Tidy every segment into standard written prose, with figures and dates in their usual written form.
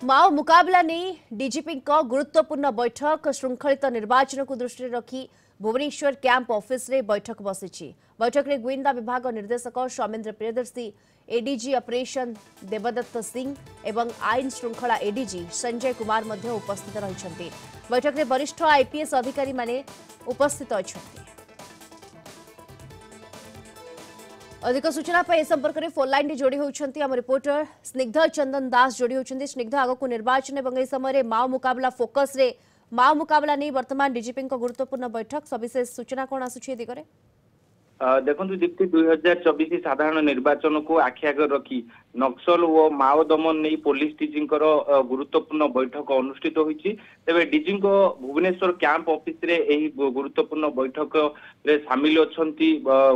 माओ मुकाबला नहीं डीजीपी गुरुत्वपूर्ण बैठक श्रृंखलित निर्वाचन को दृष्टि रखी भुवनेश्वर कैंप ऑफिस रे बैठक बसी। बैठक में गुइंदा विभाग निर्देशक सौमेन्द्र प्रियदर्शी, एडीजी ऑपरेशन देवदत्त सिंह एवं आईन श्रृंखला एडीजी संजय कुमार मध्य उपस्थित रही। बैठक में वरिष्ठ आईपीएस अधिकारी माने उपस्थित अच्छा। अधिक सूचना ए संपर्क में फोन लाइन जोड़ी होती आम रिपोर्टर स्निग्ध चंदन दास जोड़ी होती। स्निग्ध आग को निर्वाचन और यह समय माओ मुकाबला फोकस रे माओ मुकाबला नहीं वर्तमान डीजीपी गुरुत्वपूर्ण बैठक सविशेष सूचना कौन आसुची दिगरे? देखो दीप्ति 2024 साधारण निर्वाचन को आखि आगे रखी नक्सल और माओ दमन नहीं पुलिस डीजी गुरुत्वपूर्ण बैठक अनुष्ठित होती। तेज डीजी भुवनेश्वर कैंप ऑफिस रे यही गुरुत्वपूर्ण बैठक रे सामिल अच्छा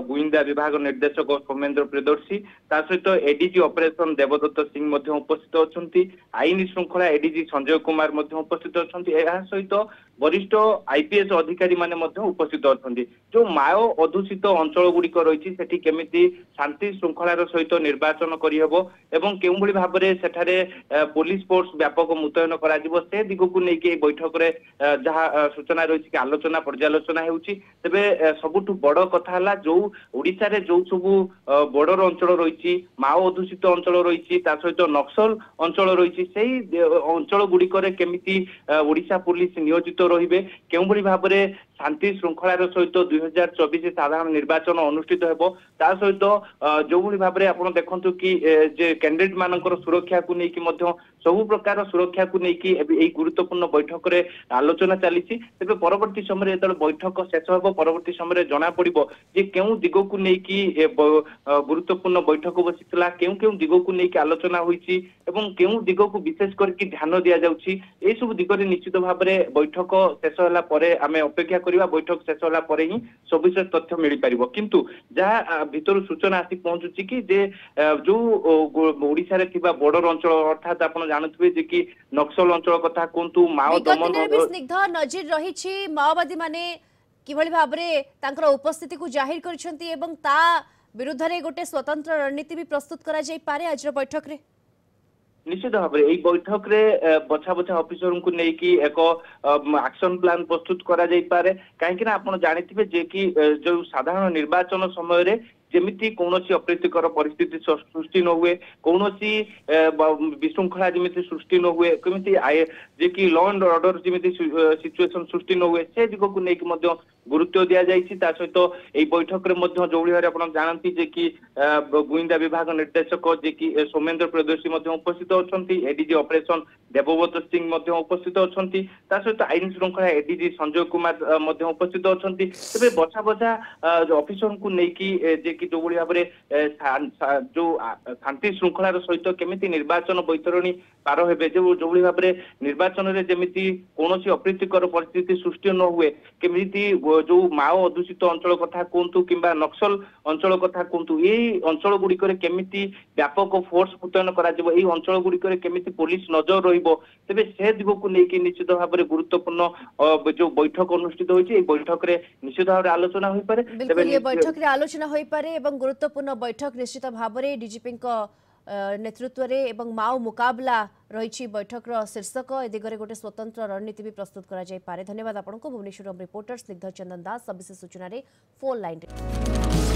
गुइंदा विभाग निर्देशक सौमेन्द्र प्रियदर्शी सहित एडीजी ऑपरेशन देवदत्त सिंह उपस्थित अच्छा। आईन श्रृंखला एडीजी संजय कुमार उपस्थित अच्छा। सहित वरिष्ठ आईपीएस अधिकारी माने उपस्थित अच्छा। जो माओ अधूषित अंचल गुड़िक रही सेठी केमिति शांति श्रृंखलार सहित निर्वाचन करिहबो एवं केउभଳି भाबरे सेठारे पुलिस फोर्स व्यापक मुतयन करा जिवो से दिगो को नै के बैठक रे जहा सूचना रही कि आलोचना पर्यालोचना हेउची। तबे सबुठु बड़ कथा हला जो ओडिसा रे जो सबु बॉर्डर अंचल रही माओ अधूषित अंचल रही सहित नक्सल अंचल रही सेही अंचल गुड़िक केमिति ओडिसा पुलिस नियोजित रहिबे केउभଳି भाबरे शांति श्रृंखलार सहित 2024 साधारण निर्वाचन अनुष्ठित हेबो सहित जो भली भाबरे आपण देखंतु कि जे कैंडिडेट मानकर सुरक्षा को लेकिन सबु प्रकार सुरक्षा को लेकिन गुरुत्वपूर्ण बैठक रे आलोचना चली। तेज परवर्ती समय जो बैठक शेष हो परवर्ती समय जना पड़ो जे केउ दिग को लेकिन गुरुत्वपूर्ण बैठक बसीला केउ केउ दिग को लेकिन आलोचना होईची एवं केउ दिग को विशेष करके ध्यान दिया जाउची। ए सब दिग रे निश्चित भाव में बैठक शेष होला परे आमे अपेक्षा करिबा बैठक शेष होला परे ही सविशेष तथ्य मिल पारिबो। किंतु जहाँ भीतर सूचना आसी पहुंचुची कि जे जो ओडिसा रे थिबा बॉर्डर अंचल अर्थात आपण जानथुबे जे कि नक्सल अंचल कथा कोंतु माओ दमन स्निग्ध नजर रही माओवादी माने किभଳି भाबरे तांकर उपस्थिति को जाहिर करछंती एवं ता विरुद्ध रे गोटे स्वतंत्र रणनीति भी प्रस्तुत करा जाई पारे आज बैठक रे। निश्चित भाव में बैठक रे बछा बछा ऑफिसर को लेकिन एक एक्शन प्लान प्रस्तुत करा जाई पारे कहीं आप जानिथिबे जे कि जो साधारण निर्वाचन समय रे जेमिति कौनसी अप्रीतिकर परिस्थिति सृष्टि न हुए कौनसी विशृंखला जमी सृष्टि न हुए कमिति जे कि लॉ एंड ऑर्डर जमी सिचुएशन सृष्टि न हुए से दिग को लेकिन गुरुत्व दि जाइए। सहित यही बैठक में जो भाई आप जानती जे कि गुइंदा विभाग निर्देशक जे कि सौमेन्द्र प्रियदर्शी उपस्थित अच्छा। एडीजी ऑपरेशन देवदत्त सिंह उपस्थित अच्छा। सहित आईन श्रृंखला एडीजी संजय कुमार उपस्थित अच्छा। तेज बछा बछा ऑफिसर को लेकिन कि जो भाव में जो शांति श्रृंखलार सहित केमिति निर्वाचन बैतरणी पार हेबे जो भाव में निर्वाचन रे जेमिति कौनसी अप्रीतिकर परिस्थिति सृष्टि न हुए केमिति जो माओ अधूषित अंचल कथा कहतु किंबा नक्सल अंचल कथा कहतु यही अंचल गुड़िक केमिति व्यापक फोर्स मुतयन करा जिवो एही अंचल गुड़िक केमिति पुलिस नजर रहिबो तेबे से दिग को लेकिन निश्चित भाव में गुरुत्वपूर्ण जो बैठक अनुष्ठित होइछि बैठक रे निश्चित भाव में आलोचना होई पारे। तेबे बैठक रे आलोचना होई पारे एवं गुरुत्वपूर्ण बैठक निश्चित भाव में डीजीपी नेतृत्व रे एवं माओ मुकाबला रही बैठक शीर्षक ए दिगरे गोटे स्वतंत्र रणनीति भी प्रस्तुत करा जाय पारे। धन्यवाद आपको भुवनेश्वर रिपोर्टर स्निग्ध चंदन दास सविशेष सूचना रे फोन लाइन रे।